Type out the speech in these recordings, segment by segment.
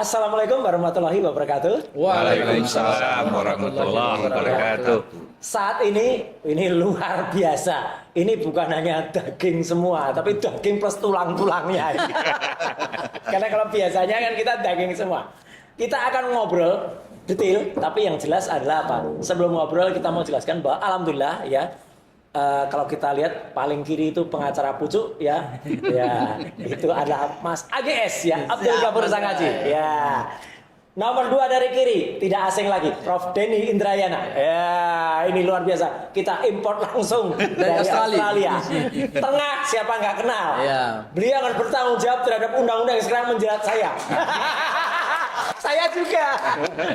Assalamualaikum warahmatullahi wabarakatuh. Waalaikumsalam warahmatullahi wabarakatuh. Saat ini luar biasa. Ini bukan hanya daging semua, tapi daging plus tulang-tulangnya. Karena kalau biasanya kan kita daging semua. Kita akan ngobrol detail, tapi yang jelas adalah apa? Sebelum ngobrol kita mau jelaskan bahwa alhamdulillah ya. Kalau kita lihat paling kiri itu pengacara pucuk ya, itu adalah Mas AGS ya, Abdul Ghafur Sangaji ya. Nomor 2 dari kiri tidak asing lagi, Prof Denny Indrayana ya, ini luar biasa, kita import langsung dari Australia. Tengah siapa nggak kenal, beliau akan bertanggung jawab terhadap undang-undang yang sekarang menjerat saya. Saya juga,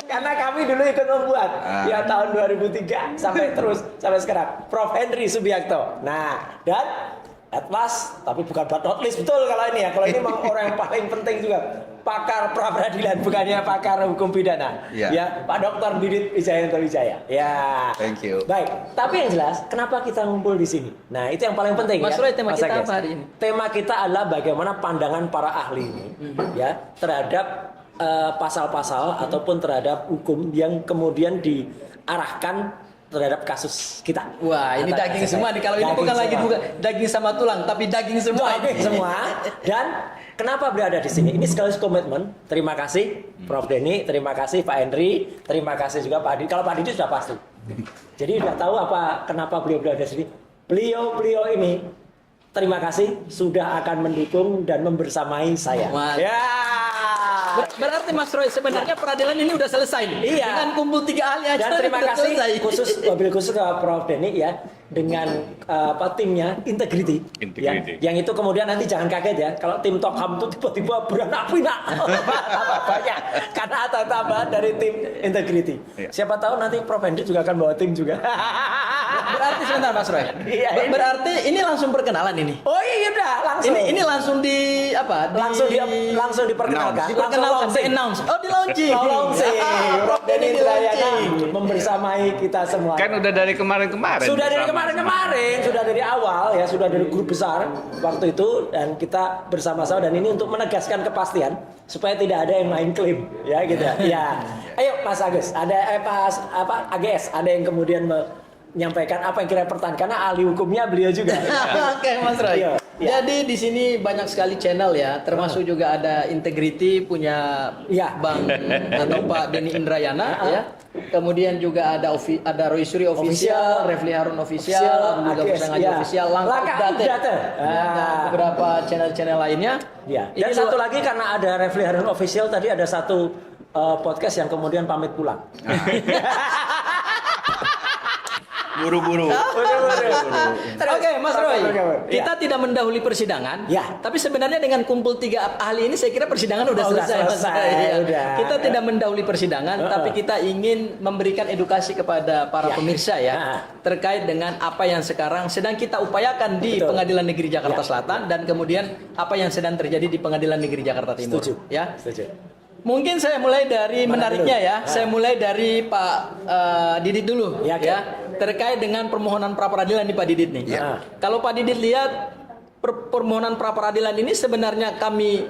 karena kami dulu ikut membuat ya tahun 2003 sampai sekarang. Prof Henry Subiakto. Nah, dan at last, tapi bukan but not least betul kalau ini ya. Kalau ini memang orang yang paling penting juga, pakar pra-peradilan bukannya pakar hukum pidana. Ya, Pak Dr. Didit Wijayanto Wijaya. Ya. Thank you. Baik, tapi yang jelas kenapa kita ngumpul di sini? Nah, itu yang paling penting. Mas Roy, tema kita apa hari ini? Tema kita adalah bagaimana pandangan para ahli ini ya terhadap pasal-pasal ataupun terhadap hukum yang kemudian diarahkan terhadap kasus kita. Wah, ini daging semua nih. Kalau ini bukan semua. Lagi bukan daging sama tulang, tapi daging semua. Daging semua. Dan kenapa beliau ada di sini? Ini sekaligus komitmen. Terima kasih Prof Denny, terima kasih Pak Henry, terima kasih juga Pak Didi. Kalau Pak Didi sudah pasti. Jadi sudah tahu kenapa beliau ada di sini. Beliau ini terima kasih sudah akan mendukung dan membersamai saya. Ya. Berarti Mas Roy sebenarnya peradilan ini udah selesai nih. Iya. Dengan kumpul 3 ahli aja. Dan terima kasih wabil khusus ke Prof Denny ya dengan timnya Integrity. Ya, yang itu kemudian nanti jangan kaget ya kalau tim Tokham itu tiba-tiba beranak pinak banyak karena ada tambahan dari tim Integrity. Siapa tahu nanti Prof Henry juga akan bawa tim juga. Berarti sebentar Mas Roy. Berarti ini langsung perkenalan ini. Oh iya udah langsung. Ini langsung di apa? Langsung diperkenalkan. Di-announce. Oh, di launching. Prof Denny Indrayana membersamai kita semua. Kan udah dari kemarin-kemarin. Sudah dari kemarin, sudah dari awal ya, sudah dari grup besar waktu itu dan kita bersama-sama dan ini untuk menegaskan kepastian supaya tidak ada yang main klaim ya gitu ya. Ayo Mas Agus, ada AGS, ada yang kemudian menyampaikan apa yang kira pertanyaan karena ahli hukumnya beliau juga. Oke, Mas Roy. Jadi di sini banyak sekali channel ya, termasuk juga ada Integrity punya Bang atau Pak Denny Indrayana ya. Kemudian juga ada Roy Suri Official, Refli Harun Official, juga Sangaji Official, Langkah Data. Ada beberapa channel-channel lainnya. Ya. Dan satu lagi karena ada Refli Harun Official tadi ada satu podcast yang kemudian pamit pulang. Buru-buru. Oke, Mas Roy. Kita tidak mendahului persidangan. Tapi sebenarnya dengan kumpul 3 ahli ini saya kira persidangan udah selesai. Kita tidak mendahului persidangan, tapi kita ingin memberikan edukasi kepada para pemirsa ya terkait dengan apa yang sekarang sedang kita upayakan di Pengadilan Negeri Jakarta Selatan dan kemudian apa yang sedang terjadi di Pengadilan Negeri Jakarta Timur. Ya. Mungkin saya mulai dari menariknya ya. Saya mulai dari Pak Didit dulu ya. Terkait dengan permohonan pra peradilan nih Pak Didit nih. Kalau Pak Didit lihat permohonan pra peradilan ini sebenarnya kami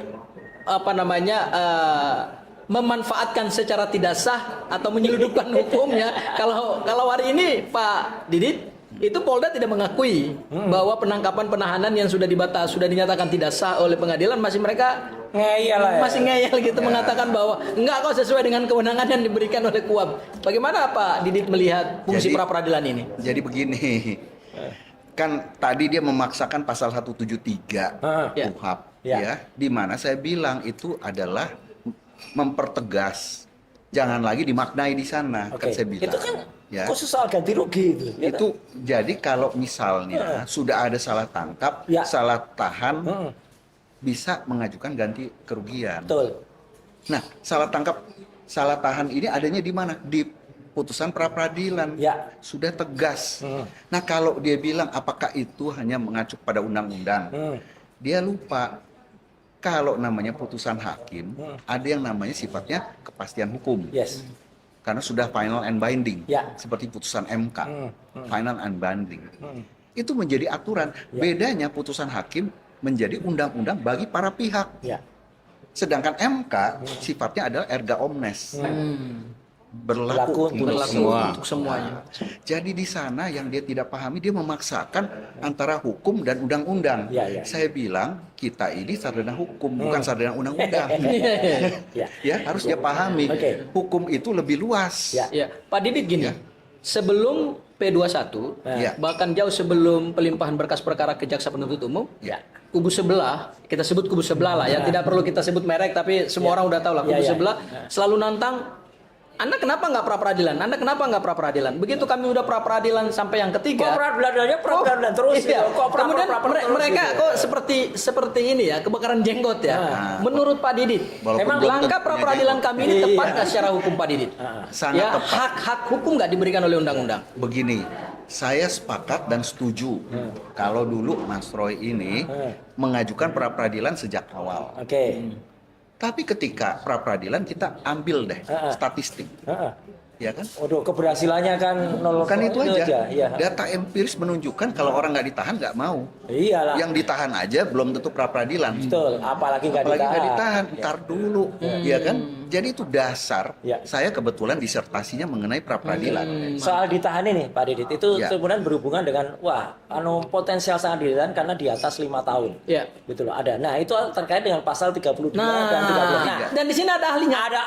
memanfaatkan secara tidak sah atau menyeludupkan hukumnya. Kalau hari ini Pak Didit itu Polda tidak mengakui bahwa penangkapan penahanan yang sudah dinyatakan tidak sah oleh pengadilan masih mereka ngeyel gitu mengatakan bahwa enggak kok sesuai dengan kewenangan yang diberikan oleh KUHAP. Bagaimana Pak Didit melihat fungsi pra peradilan ini? Jadi begini. Kan tadi dia memaksakan pasal 173 KUHAP ya, di mana saya bilang itu adalah mempertegas jangan lagi dimaknai di sana. Kan saya bilang. Itu kan khusus soal ganti rugi itu. Itu jadi kalau misalnya sudah ada salah tangkap, salah tahan bisa mengajukan ganti kerugian. Betul. Nah, salah tangkap, salah tahan ini adanya di mana? Di putusan pra peradilan. Sudah tegas. Nah, kalau dia bilang apakah itu hanya mengacu pada undang-undang? Dia lupa. Kalau namanya putusan hakim, ada yang namanya sifatnya kepastian hukum. Karena sudah final and binding. Seperti putusan MK. Final and binding. Itu menjadi aturan. Bedanya putusan hakim menjadi undang-undang bagi para pihak. Sedangkan MK sifatnya adalah erga omnes. Berlaku untuk semuanya. Jadi di sana yang dia tidak pahami, dia memaksakan antara hukum dan undang-undang. Saya bilang kita ini sarjana hukum, bukan sarjana undang-undang. Ya, harus dia pahami. Hukum itu lebih luas. Ya, Pak Didit gini. Sebelum P21, bahkan jauh sebelum pelimpahan berkas perkara ke jaksa penuntut umum, kubu sebelah, kita sebut kubu sebelah lah, yang tidak perlu kita sebut merek, tapi semua orang udah tahu lah, kubu sebelah selalu nantang, Anda kenapa nggak pra peradilan? Anda kenapa nggak pra peradilan? Begitu kami udah pra peradilan sampai yang ketiga, pra peradilan terus. Kemudian mereka kok seperti ini ya, kebakaran jenggot ya. Menurut Pak Didit, memang langkah pra peradilan kami ini tepat nggak secara hukum Pak Didit? Sangat tepat. Hak hukum nggak diberikan oleh undang-undang. Begini, saya sepakat dan setuju kalau dulu Mas Roy ini mengajukan pra peradilan sejak awal. Tapi ketika pra peradilan kita ambil deh statistik, ya kan? Waduh, keberhasilannya kan nol. Kan itu aja. Data empiris menunjukkan kalau orang nggak ditahan nggak mau. Iyalah. Yang ditahan aja belum tentu pra peradilan. Betul. Apalagi nggak ditahan. Ntar dulu, ya kan? Jadi itu dasar. Saya kebetulan disertasinya mengenai pra peradilan. Soal ditahan ini, Pak Didit, itu sebenarnya berhubungan dengan potensial sangat ditahan karena di atas 5 tahun. Gitu loh, ada. Nah, itu terkait dengan pasal 32 dan 33. Dan di sini ada ahlinya. Ada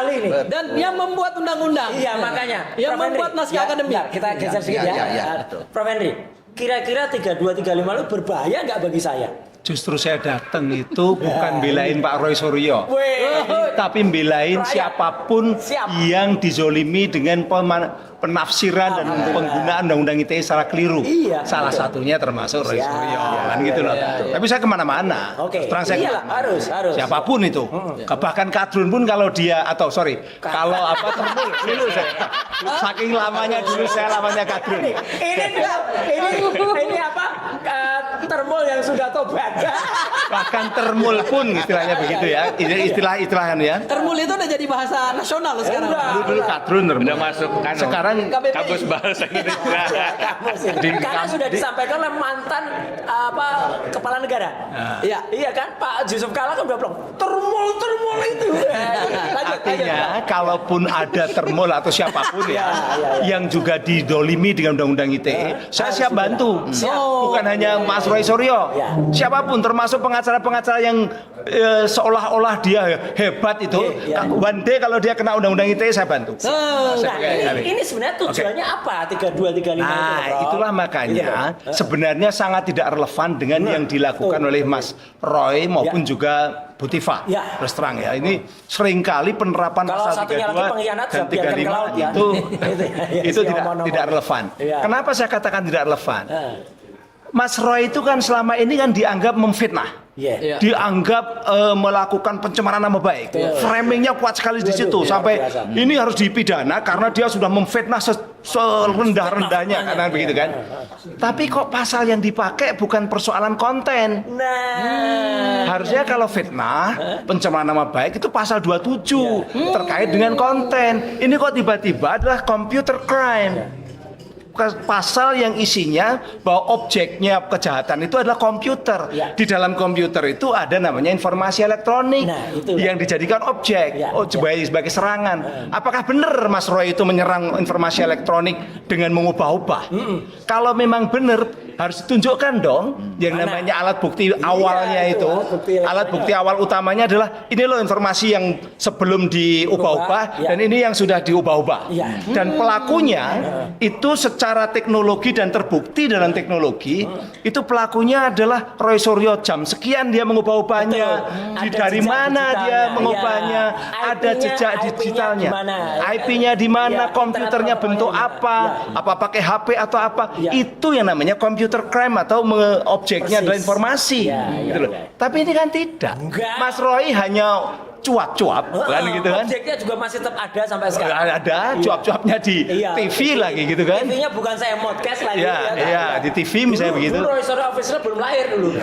ahli nih. Dan yang membuat undang-undang. Iya, makanya. Yang membuat naskah akademik. Kita geser sedikit ya. Prof Henry, kira-kira 32 35 itu berbahaya nggak bagi saya? Justru saya datang itu bukan belain Pak Roy Suryo, tapi belain siapapun yang dizolimi dengan penafsiran dan penggunaan undang-undang ITE secara keliru. Salah satunya termasuk Roy Suryo, kan gitu loh. Tapi saya kemana-mana. Terang saya harus. Siapapun itu, bahkan kadrun pun kalau dia kalau termul dulu saya, saking lamanya dulu saya lamanya kadrun. Ini apa? Termul yang sudah tobat. Bahkan termul pun istilahnya begitu ya, istilah-istilahan ya. Termul itu udah jadi bahasa nasional loh sekarang. Dulu kadrun udah masuk kan. Sekarang kamus bahasa Indonesia. Karena sudah disampaikan oleh mantan kepala negara. Iya kan, Pak Yusuf Kalla kan udah bilang termul itu. Artinya kalaupun ada termul atau siapapun yang juga didolimi dengan undang-undang ITE, saya siap bantu. Bukan hanya Mas Roy Suryo, siapapun termasuk pengacara-pengacara yang seolah-olah dia hebat itu, one day kalau dia kena undang-undang ITE saya bantu. Ini sebenarnya tujuannya apa 32 35 itu? Itulah makanya sebenarnya sangat tidak relevan dengan yang dilakukan oleh Mas Roy maupun juga Bu Tifa. Terus terang ya, ini seringkali penerapan pasal 32 dan 35 itu tidak relevan. Kenapa saya katakan tidak relevan? Mas Roy itu kan selama ini kan dianggap memfitnah, dianggap melakukan pencemaran nama baik. Framingnya kuat sekali di situ sampai ini harus dipidana karena dia sudah memfitnah serendah-rendahnya, karena begitu kan. Tapi kok pasal yang dipakai bukan persoalan konten. Harusnya kalau fitnah, pencemaran nama baik itu pasal 27 terkait dengan konten. Ini kok tiba-tiba adalah computer crime. Pasal yang isinya bahwa objeknya kejahatan itu adalah komputer. Di dalam komputer itu ada namanya informasi elektronik yang dijadikan objek sebagai serangan. Apakah benar Mas Roy itu menyerang informasi elektronik dengan mengubah-ubah? Kalau memang benar, harus ditunjukkan dong yang namanya alat bukti awalnya itu. Alat bukti awal utamanya adalah ini loh informasi yang sebelum diubah-ubah dan ini yang sudah diubah-ubah. Dan pelakunya itu secara teknologi dan terbukti dalam teknologi itu pelakunya adalah Roy Suryo. Jam sekian dia mengubah-ubahnya, dari mana dia mengubahnya, ada jejak digitalnya, IP-nya di mana, komputernya bentuk apa pakai HP atau apa. Itu yang namanya computer crime atau objeknya adalah informasi. Gitu loh. Tapi ini kan tidak. Mas Roy hanya cuap-cuap kan gitu kan. Objeknya juga masih tetap ada sampai sekarang. Ada cuap-cuapnya di TV lagi gitu kan. TV-nya bukan saya modcast lagi. Di TV misalnya begitu. Dulu Roy Suryo official belum lahir dulu.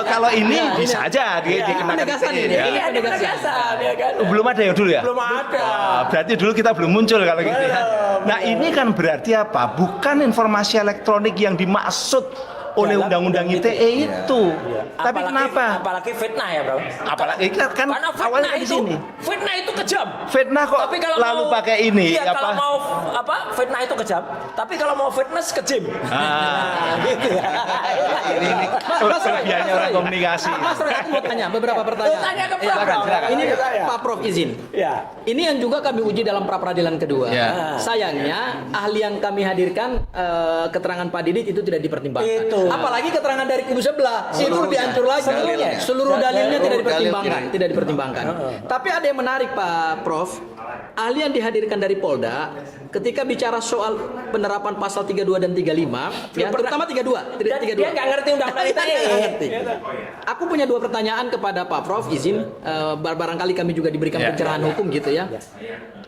Kalau ini bisa aja dikenakan ini. Iya, penegasan ya kan. Belum ada ya dulu ya? Belum ada. Berarti dulu kita belum muncul kalau gitu ya. Nah, ini kan berarti apa? Bukan informasi elektronik yang dimaksud oleh undang-undang ITE itu. Tapi kenapa? Apalagi fitnah ya, Bro. Apalagi kan Karena awalnya di sini. Fitnah itu kejam. Fitnah kok Tapi kalau lalu mau, pakai ini iya, apa? kalau mau fitnah itu kejam. Tapi kalau mau fitness ke gym. Gitu ya. Ini kelebihannya orang komunikasi. Mas Roy, aku mau tanya beberapa pertanyaan. Tanya ke Prof. Silakan. Ini Tanya. Pak Prof izin. Ya. Ini yang juga kami uji dalam pra peradilan kedua. Ya. Sayangnya ahli yang kami hadirkan keterangan Pak Didit itu tidak dipertimbangkan. Itu. Apalagi keterangan dari kubu sebelah, itu lebih hancur lagi. Seluruhnya. Seluruh dalilnya tidak Seluruh dipertimbangkan, dalil. tidak dipertimbangkan. Tapi ada yang menarik Pak Prof. Ahli yang dihadirkan dari Polda ketika bicara soal penerapan pasal 32 dan 35, ya, terutama 32, tidak 32. Dia nggak ngerti undang-undang Kita ITE. nggak ngerti. Aku punya dua pertanyaan kepada Pak Prof. Izin, barangkali kami juga diberikan pencerahan hukum gitu ya.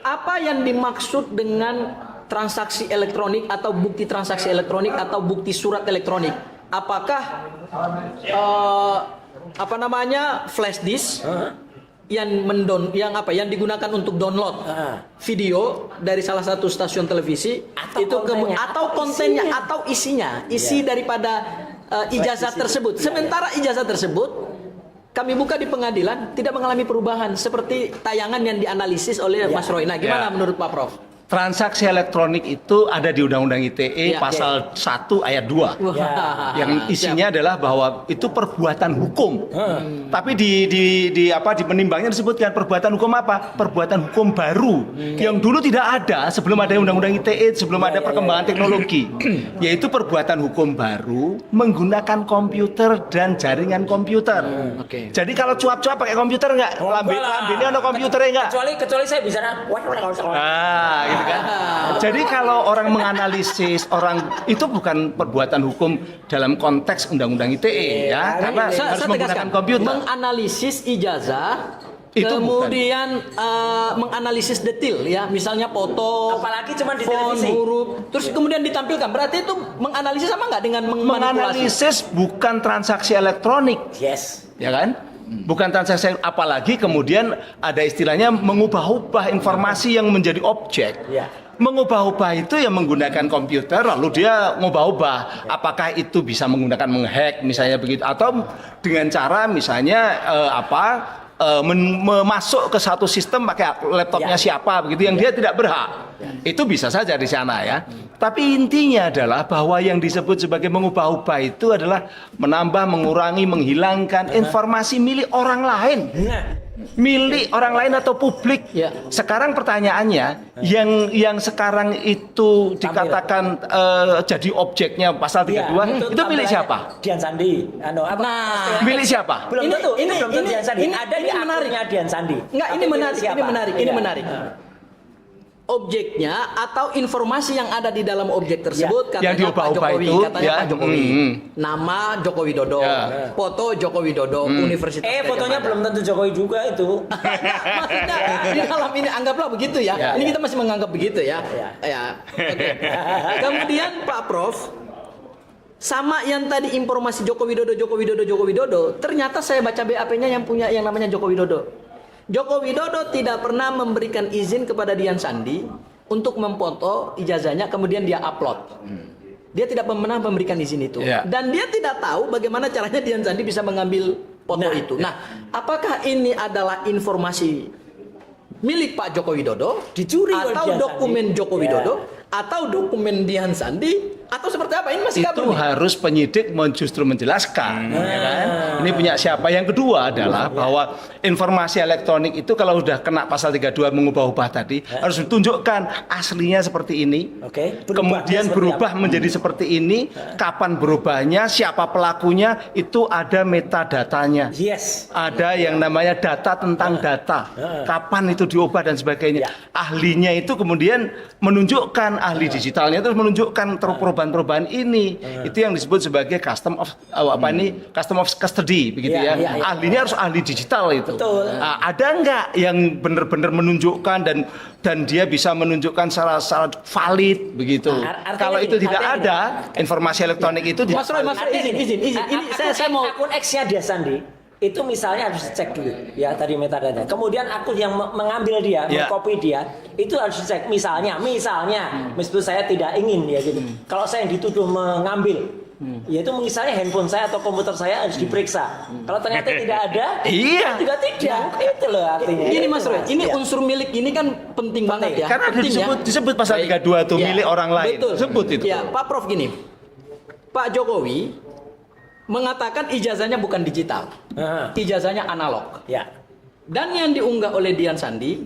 Apa yang dimaksud dengan transaksi elektronik atau bukti transaksi elektronik atau bukti surat elektronik? Apakah flash disk yang digunakan untuk download video dari salah satu stasiun televisi atau kontennya atau isinya daripada ijazah tersebut. Sementara ijazah tersebut kami buka di pengadilan tidak mengalami perubahan seperti tayangan yang dianalisis oleh Mas Roy. Nah, gimana menurut Pak Prof? Transaksi elektronik itu ada di Undang-Undang ITE pasal 1 ayat 2. Yang isinya adalah bahwa itu perbuatan hukum. Tapi di penimbangnya disebutkan perbuatan hukum apa? Perbuatan hukum baru yang dulu tidak ada sebelum ada Undang-Undang ITE, sebelum ada perkembangan teknologi. Yaitu perbuatan hukum baru menggunakan komputer dan jaringan komputer. Jadi kalau cuap-cuap pakai komputer enggak? Lambene ada komputernya enggak? Kecuali saya bisa Gitu kan? Jadi kalau orang menganalisis itu bukan perbuatan hukum dalam konteks Undang-Undang ITE ya, karena harus menggunakan komputer. Menganalisis ijazah Itu kemudian menganalisis detail ya, misalnya foto, apalagi cuma di font, televisi. huruf, terus kemudian ditampilkan. Berarti itu menganalisis sama nggak dengan memanipulasi? Menganalisis bukan transaksi elektronik. Yes. Ya kan? Bukan transaksi, apalagi kemudian ada istilahnya mengubah-ubah informasi yang menjadi objek. Ya. Mengubah-ubah itu yang menggunakan komputer, lalu dia ngubah-ubah. Apakah itu bisa menggunakan menghack misalnya begitu, atau dengan cara misalnya masuk ke satu sistem pakai laptopnya siapa begitu yang dia tidak berhak. Itu bisa saja di sana ya. Tapi intinya adalah bahwa yang disebut sebagai mengubah-ubah itu adalah menambah, mengurangi, menghilangkan informasi milik orang lain. Milik orang lain atau publik. Sekarang pertanyaannya, yang sekarang itu dikatakan jadi objeknya pasal 32 itu milik siapa? Dian Sandi. Milik siapa? Belum tentu. Ini belum tentu Dian Sandi. Ada di menarik. akunnya Dian Sandi. Enggak, ini menarik. Objeknya atau informasi yang ada di dalam objek tersebut yang diubah-ubah itu Pak Jokowi. Nama Joko Widodo, foto Joko Widodo, Universitas. Fotonya belum tentu Jokowi juga itu. Maksudnya di dalam ini anggaplah begitu ya. Ini kita masih menganggap begitu ya. Okay. Kemudian Pak Prof, sama yang tadi informasi Joko Widodo, ternyata saya baca BAP-nya yang punya yang namanya Joko Widodo. Joko Widodo tidak pernah memberikan izin kepada Dian Sandi untuk memfoto ijazahnya kemudian dia upload. Dia tidak pernah memberikan izin itu. Dan dia tidak tahu bagaimana caranya Dian Sandi bisa mengambil foto itu. Nah, apakah ini adalah informasi milik Pak Joko Widodo dicuri atau dokumen Joko Widodo atau dokumen Dian Sandi atau seperti apa? Ini masih itu harus penyidik justru menjelaskan, ya kan? Ini punya siapa? Yang kedua adalah bahwa informasi elektronik itu kalau sudah kena pasal 32 mengubah-ubah tadi harus ditunjukkan aslinya seperti ini. Kemudian berubah menjadi seperti ini, kapan berubahnya, siapa pelakunya, itu ada metadatanya. Ada yang namanya data tentang data. Kapan itu diubah dan sebagainya. Ahlinya itu kemudian menunjukkan, ahli digitalnya itu menunjukkan perubahan-perubahan ini. Itu yang disebut sebagai custom of custody begitu ya. Ahlinya harus ahli digital itu. Ada nggak yang benar-benar menunjukkan dan dia bisa menunjukkan secara valid begitu. Kalau itu tidak ada, informasi elektronik itu Mas Roy, izin. Ini saya mau akun X-nya Dian Sandi. Itu misalnya harus dicek dulu ya tadi metadata. Kemudian akun yang mengambil dia, mengcopy dia, itu harus dicek. Misalnya, meskipun saya tidak ingin ya gitu. Kalau saya yang dituduh mengambil Yaitu misalnya handphone saya atau komputer saya harus diperiksa. Kalau ternyata tidak ada, Iya. juga tidak. Itu loh artinya. Ini Mas Roy, ini Iya. unsur milik ini kan penting banget ya. Karena Penting ya. disebut pasal Baik. 32 tuh Ya, milik orang lain. Betul. Sebut itu. Ya, Pak Prof gini. Pak Jokowi mengatakan ijazahnya bukan digital. Ijazahnya analog. Ya. Dan yang diunggah oleh Dian Sandi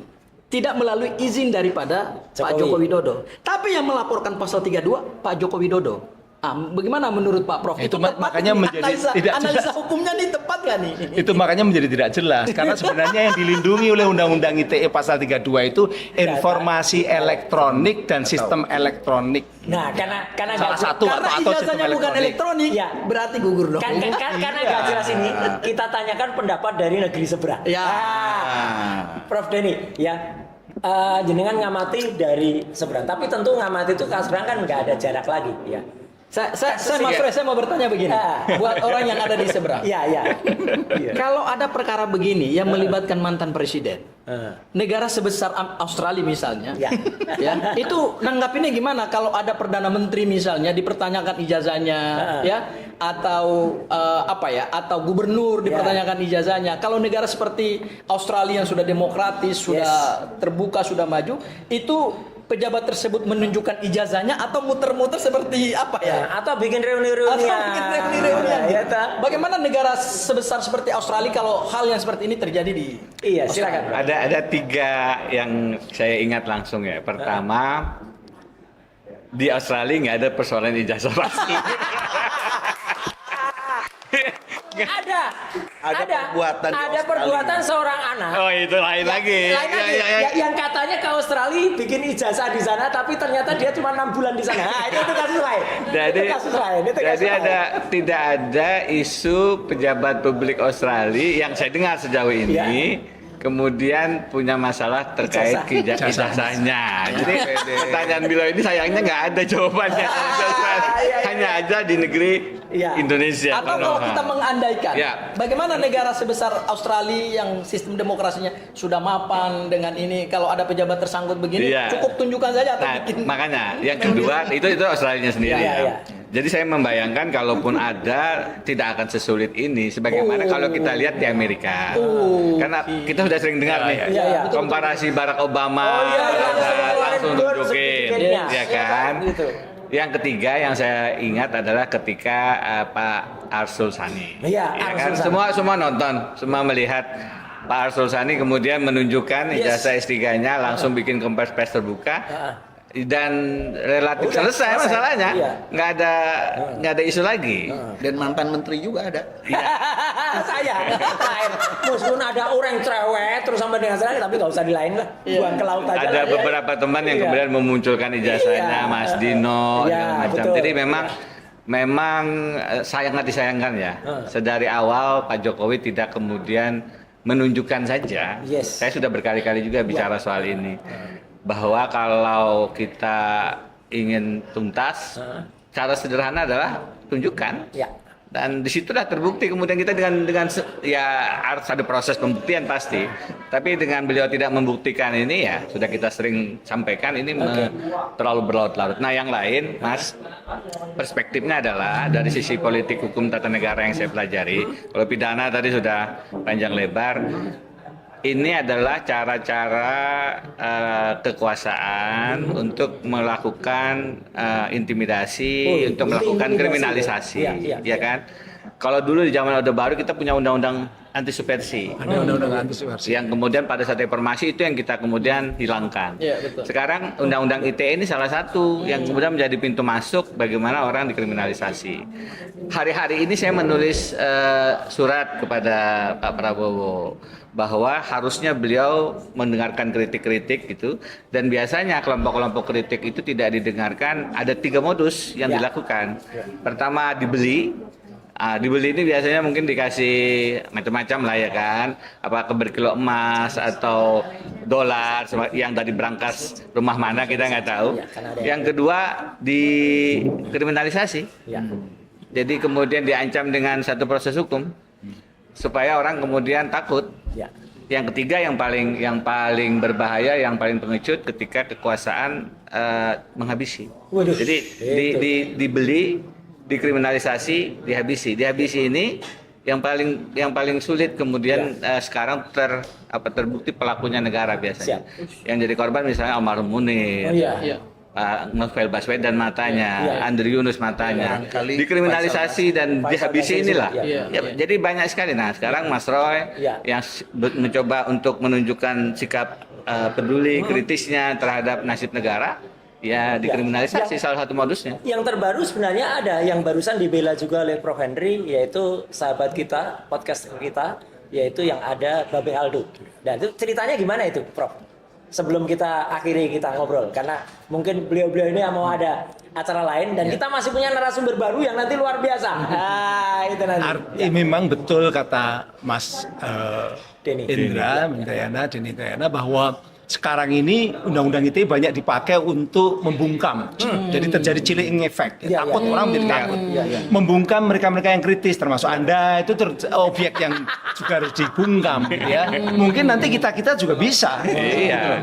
tidak melalui izin daripada Pak Joko Widodo. Tapi yang melaporkan pasal 32 Pak Joko Widodo. Bagaimana menurut Pak Prof? Itu tepat makanya nih? menjadi tidak analisa jelas. hukumnya nih tepat nggak nih? Itu makanya menjadi tidak jelas karena sebenarnya yang dilindungi oleh Undang-Undang ITE pasal 32 itu informasi elektronik dan sistem elektronik. Nah, karena Salah nggak- satu Karena atau sistem ijazahnya bukan elektronik, Ya. berarti gugur dong. karena nggak jelas ini, kita tanyakan pendapat dari negeri seberang. Ya. Prof Denny, ya. Jenengan ngamati dari seberang, tapi tentu ngamati itu seberang kan nggak ada jarak lagi, ya. Saya Mas Roy, saya mau bertanya begini. Buat orang yang ada di seberang. Iya, iya. Kalau ada perkara begini yang melibatkan mantan presiden, negara sebesar Australia misalnya, Ya. ya, itu nanggapinnya gimana kalau ada perdana menteri misalnya dipertanyakan ijazahnya, ya, atau atau gubernur dipertanyakan ijazahnya. Kalau negara seperti Australia yang sudah demokratis, sudah terbuka, sudah maju, itu pejabat tersebut menunjukkan ijazahnya atau muter-muter seperti apa ya? Atau bikin reuni-reuni. Gitu. Bagaimana negara sebesar seperti Australia kalau hal yang seperti ini terjadi di Iya, silakan. Ada 3 yang saya ingat langsung ya. Pertama, di Australia nggak ada persoalan ijazah pasti. Ada perbuatan di ada Australia. perbuatan seorang anak. Oh itu lain lagi. Lain lagi. Yang katanya ke Australia bikin ijazah di sana, tapi ternyata dia cuma 6 bulan di sana. Nah, itu kasus lain. Jadi, itu kasus lain. Itu kasus jadi lain. tidak ada isu pejabat publik Australia yang saya dengar sejauh ini kemudian punya masalah terkait ijazahnya. Jadi pertanyaan beliau ini sayangnya nggak ada jawabannya. Hanya aja di negeri Indonesia. Atau kalau kita mengandaikan, Ya. bagaimana negara sebesar Australia yang sistem demokrasinya sudah mapan dengan ini, kalau ada pejabat tersangkut begini, Iya. cukup tunjukkan saja atau Nah, bikin. makanya yang kedua itu Australia sendiri Iya, ya. iya. Jadi saya membayangkan kalaupun ada tidak akan sesulit ini sebagaimana kalau kita lihat di Amerika. Karena kita sudah sering dengar nih komparasi Barack Obama langsung tunjukin ya kan. Yang ketiga yang saya ingat adalah ketika Pak Arsul Sani. Iya, Ya Arsul kan? Sani. Semua nonton, semua melihat Pak Arsul Sani kemudian menunjukkan ijazah S3-nya langsung bikin konferensi pers terbuka. Dan relatif selesai masalahnya, nggak ada isu lagi. Dan mantan menteri juga ada. Saya meskipun ada orang cerewet terus sampai dengan sana, tapi nggak usah di lain lah, buang ke laut aja. Ada lah, ya. beberapa teman yang kemudian memunculkan ijazahnya, Mas Dino, segala macam. betul. Jadi memang sangat disayangkan ya. Sedari awal Pak Jokowi tidak kemudian menunjukkan saja. Saya sudah berkali-kali juga bicara soal ini. Bahwa kalau kita ingin tuntas, cara sederhana adalah tunjukkan. Dan disitulah terbukti kemudian kita dengan ya harus ada proses pembuktian pasti. Tapi dengan beliau tidak membuktikan ini ya sudah kita sering sampaikan ini terlalu berlarut-larut. Nah yang lain, Mas, perspektifnya adalah dari sisi politik hukum tata negara yang saya pelajari. Kalau pidana tadi sudah panjang lebar. Ini adalah cara-cara kekuasaan untuk melakukan intimidasi, untuk melakukan kriminalisasi, ya kan? Kalau dulu di zaman Orde Baru kita punya undang-undang anti subversi. Ada undang-undang anti subversi. Yang kemudian pada saat reformasi itu yang kita kemudian hilangkan. Sekarang undang-undang ITE ini salah satu yang kemudian menjadi pintu masuk bagaimana orang dikriminalisasi. Hari-hari ini saya menulis surat kepada Pak Prabowo bahwa harusnya beliau mendengarkan kritik-kritik gitu, dan biasanya kelompok-kelompok kritik itu tidak didengarkan. Ada 3 modus yang dilakukan. Pertama dibeli. Dibeli ini biasanya mungkin dikasih macam-macam lah ya kan, apa berkilo emas atau dolar yang dari berangkas rumah mana kita nggak tahu. Yang kedua dikriminalisasi. Jadi kemudian diancam dengan satu proses hukum supaya orang kemudian takut. Yang ketiga yang paling berbahaya, yang paling pengecut ketika kekuasaan menghabisi. Jadi dibeli dikriminalisasi, dihabisi ini yang paling sulit kemudian sekarang terbukti pelakunya negara biasanya. Yang jadi korban misalnya Almarhum Munir. Novel Baswedan matanya, Andri Yunus matanya, dikriminalisasi dan dihabisi inilah. Jadi banyak sekali. Nah sekarang Mas Roy yang mencoba untuk menunjukkan sikap peduli kritisnya terhadap nasib negara, ya dikriminalisasi salah satu modusnya. Yang terbaru sebenarnya ada yang barusan dibela juga oleh Prof. Henry, yaitu sahabat kita, podcast kita, yaitu yang ada Babe Aldo. Dan itu ceritanya gimana itu, Prof? Sebelum kita akhiri kita ngobrol, karena mungkin beliau-beliau ini mau ada acara lain dan kita masih punya narasumber baru yang nanti luar biasa. Itu nanti. Memang betul kata Mas Denny Indrayana bahwa sekarang ini undang-undang ITE banyak dipakai untuk membungkam. Jadi terjadi chilling effect. Takut orang menjadi takut. Membungkam mereka-mereka yang kritis, termasuk Anda, itu objek yang juga harus dibungkam. Ya. Mungkin nanti kita juga bisa.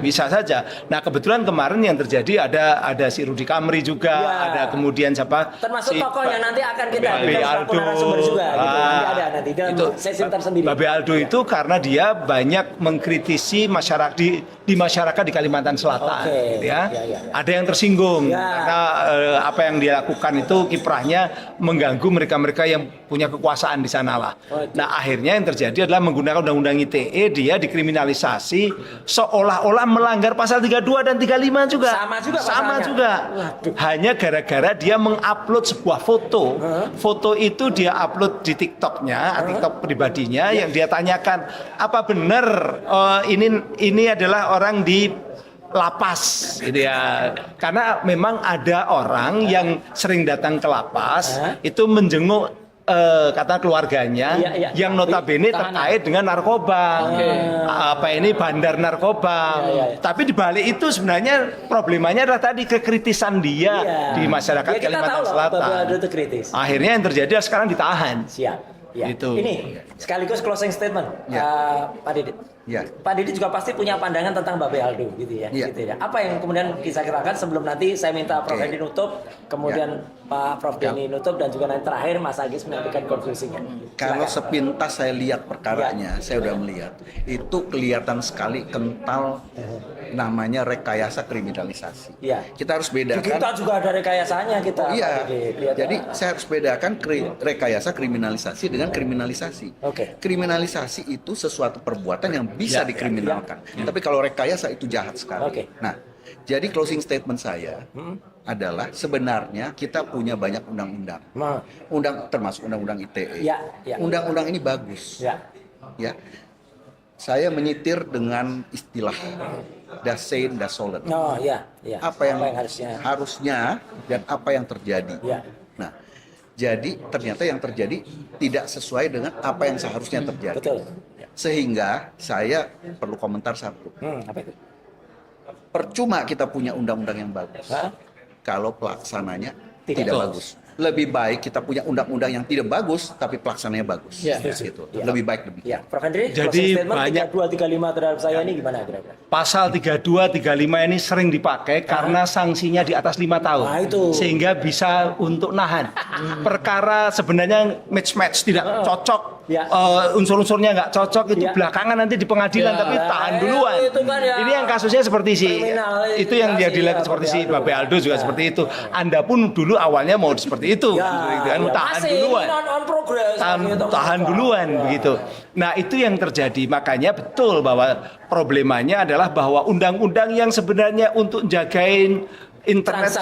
Bisa saja. Nah kebetulan kemarin yang terjadi ada si Rudi Kamri juga, ada kemudian siapa? Termasuk tokoh yang nanti akan kita narasumber juga. Ada nanti dalam sesi tersendiri. Babe Aldo itu karena dia banyak mengkritisi masyarakat di masyarakat di Kalimantan Selatan, gitu ya. Ada yang tersinggung karena apa yang dia lakukan itu kiprahnya mengganggu mereka-mereka yang punya kekuasaan di sanalah. Nah akhirnya yang terjadi adalah menggunakan undang-undang ITE dia dikriminalisasi seolah-olah melanggar pasal 32 dan 35 juga. Sama juga. Hanya gara-gara dia mengupload sebuah foto. Foto itu dia upload di TikToknya, TikTok pribadinya yang dia tanyakan apa benar ini adalah orang di lapas gitu ya, karena memang ada orang yang sering datang ke lapas itu menjenguk kata keluarganya yang notabene terkait dengan narkoba, bandar narkoba. Tapi dibalik itu sebenarnya problemanya adalah tadi kekritisan dia di masyarakat Kalimantan Selatan. Akhirnya yang terjadi sekarang ditahan. Gitu. Ini sekaligus closing statement, Pak Didit. Pak Didit juga pasti punya pandangan tentang Babe Aldo, gitu ya. Apa yang kemudian bisa kirakan sebelum nanti saya minta Prof. Henry nutup, kemudian Pak Prof. Denny nutup, dan juga nanti terakhir Mas Agis menyampaikan konklusinya. Kalau sepintas saya lihat perkaranya, saya udah melihat itu kelihatan sekali kental namanya rekayasa kriminalisasi. Kita harus bedakan. Kita juga ada rekayasanya kita. Jadi saya harus bedakan rekayasa kriminalisasi dengan kriminalisasi. Kriminalisasi itu sesuatu perbuatan yang bisa dikriminalkan. Tapi kalau rekayasa itu jahat sekali. Nah, jadi closing statement saya adalah sebenarnya kita punya banyak undang-undang. Termasuk undang-undang ITE. Undang-undang ini bagus. Saya menyitir dengan istilah das Sein, das Sollen. Apa yang harusnya dan apa yang terjadi. Nah, jadi ternyata yang terjadi tidak sesuai dengan apa yang seharusnya terjadi. Sehingga saya perlu komentar satu. Apa itu? Percuma kita punya undang-undang yang bagus kalau pelaksananya tidak bagus. Lebih baik kita punya undang-undang yang tidak bagus tapi pelaksananya bagus. Gitu. Lebih baik demikian. Prof. Henry, jadi banyak 32, 35 terhadap saya ini gimana kira-kira? Pasal 32, 35 ini sering dipakai karena sanksinya di atas 5 tahun. Sehingga bisa untuk nahan. Perkara sebenarnya match tidak cocok. Unsur-unsurnya nggak cocok itu belakangan nanti di pengadilan tapi tahan duluan. Ini yang kasusnya seperti itu yang dia dilihat seperti si Babe Aldo juga seperti itu. Anda pun dulu awalnya mau seperti itu, tahan duluan, tahan duluan begitu. Nah itu yang terjadi, makanya betul bahwa problemanya adalah bahwa undang-undang yang sebenarnya untuk jagain internet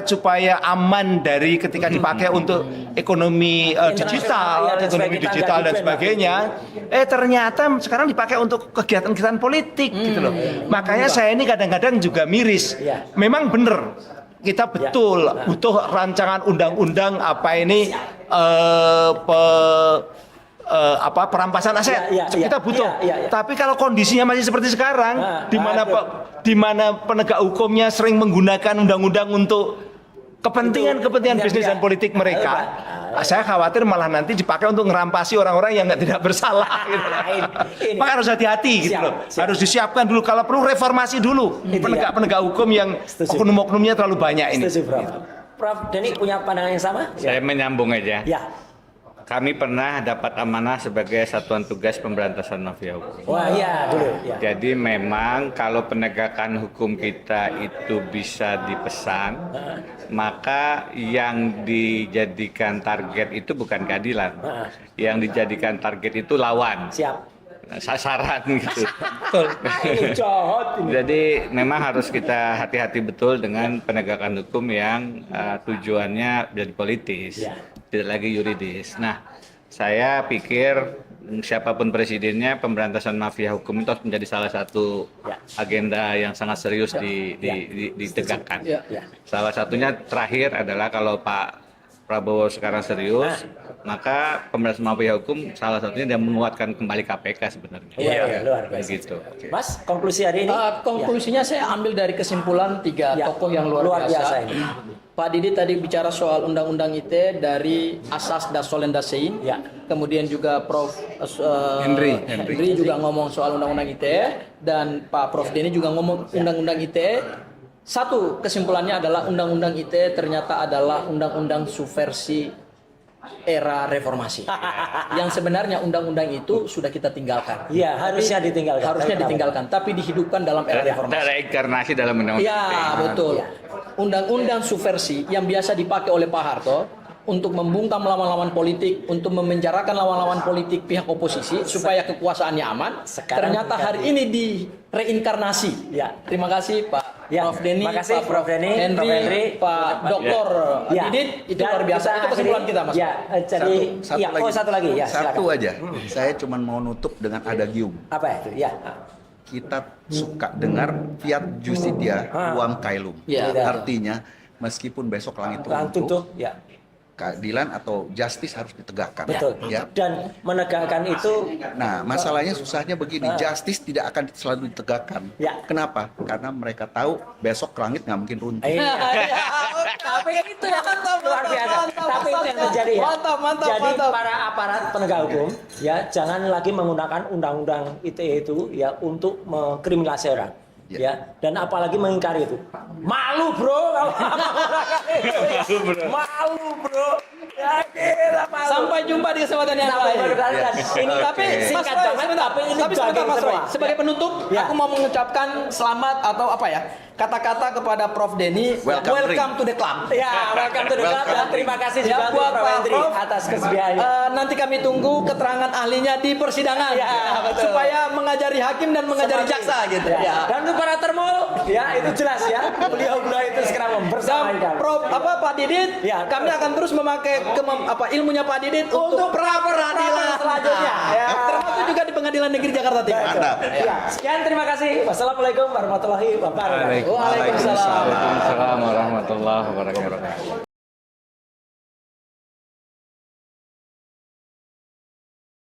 supaya aman dari ketika dipakai untuk ekonomi digital dan sebagainya, ternyata sekarang dipakai untuk kegiatan-kegiatan politik gitu loh. Makanya saya ini kadang-kadang juga miris. Memang benar kita betul butuh rancangan undang-undang perampasan aset. Kita butuh. Tapi kalau kondisinya masih seperti sekarang, di mana penegak hukumnya sering menggunakan undang-undang untuk kepentingan bisnis dan politik mereka, saya khawatir malah nanti dipakai untuk ngerampasi orang-orang yang tidak bersalah. Maka harus hati-hati gitu loh. Harus disiapkan dulu. Kalau perlu reformasi dulu penegak-penegak hukum yang oknum-oknumnya terlalu banyak ini. Prof Denny punya pandangan yang sama? Saya menyambung aja. Ya. Kami pernah dapat amanah sebagai Satuan Tugas Pemberantasan Mafia Hukum. Wah iya dulu. Ya. Jadi memang kalau penegakan hukum kita itu bisa dipesan, maka yang dijadikan target itu bukan keadilan. Yang dijadikan target itu lawan. Siap. Sasaran gitu. Ini jahat ini. Jadi memang harus kita hati-hati betul dengan penegakan hukum yang tujuannya jadi politis, tidak lagi yuridis. Nah, saya pikir siapapun presidennya, pemberantasan mafia hukum itu harus menjadi salah satu agenda yang sangat serius ditegakkan. Salah satunya terakhir adalah kalau Pak Prabowo sekarang serius, maka pemberantasan mafia hukum salah satunya dia menguatkan kembali KPK sebenarnya. Iya, luar biasa. Begitu. Mas, konklusi hari ini? Konklusinya saya ambil dari kesimpulan tiga tokoh yang luar biasa ini. Pak Didi tadi bicara soal undang-undang ITE dari asas dan solendasein. Kemudian juga Prof Henry juga ngomong soal undang-undang ITE, dan Pak Prof Denny juga ngomong undang-undang ITE. Satu kesimpulannya adalah undang-undang ITE ternyata adalah undang-undang subversi era reformasi. Yang sebenarnya undang-undang itu sudah kita tinggalkan. Iya, harusnya ditinggalkan. Harusnya ditinggalkan, tapi dihidupkan dalam era reformasi. Ada reinkarnasi dalam undang-undang. Iya, betul. Undang-undang subversi yang biasa dipakai oleh Pak Harto untuk membungkam lawan-lawan politik, untuk memenjarakan lawan-lawan politik pihak oposisi supaya kekuasaannya aman. Ternyata hari ini direinkarnasi. Terima kasih Pak Prof Denny, Pak Prof Henry, Pak Dr. Didit, itu luar biasa. Itu kesimpulan kita, Mas. Jadi satu lagi. Satu aja. Saya cuma mau nutup dengan adagium. Apa itu? Kita suka dengar fiat justitia uang caelum. Artinya meskipun besok langit runtuh, keadilan atau justice harus ditegakkan. Betul. Dan menegakkan itu. Nah, masalahnya susahnya begini, justice tidak akan selalu ditegakkan. Kenapa? Karena mereka tahu besok langit nggak mungkin runtuh. Tapi itu yang luar biasa. Tapi itu yang terjadi ya. Jadi para aparat penegak hukum jangan lagi menggunakan undang-undang ITE itu untuk mengkriminalisasi orang. Dan apalagi mengingkari itu. Malu bro kalau malu bro. Malu. Sampai jumpa di kesempatan yang lain. Ini tapi singkat banget, tapi sebentar Mas Roy. Sebagai penutup, aku mau mengucapkan selamat atau kata-kata kepada Prof Denny. Welcome to the club. Welcome to the club, dan terima kasih juga buat Prof Henry atas kesediaannya. Nanti kami tunggu keterangan ahlinya di persidangan supaya mengajari hakim dan mengajari jaksa gitu. Dan untuk para termul, itu jelas beliau-beliau itu sekarang membersamai kami. Pak Didit, kami akan terus memakai ilmunya Pak Didit untuk pra-peradilan selanjutnya. Termasuk juga di Pengadilan Negeri Jakarta Timur. Sekian, terima kasih. Wassalamualaikum warahmatullahi wabarakatuh. Waalaikumsalam. Waalaikumsalam warahmatullahi wabarakatuh.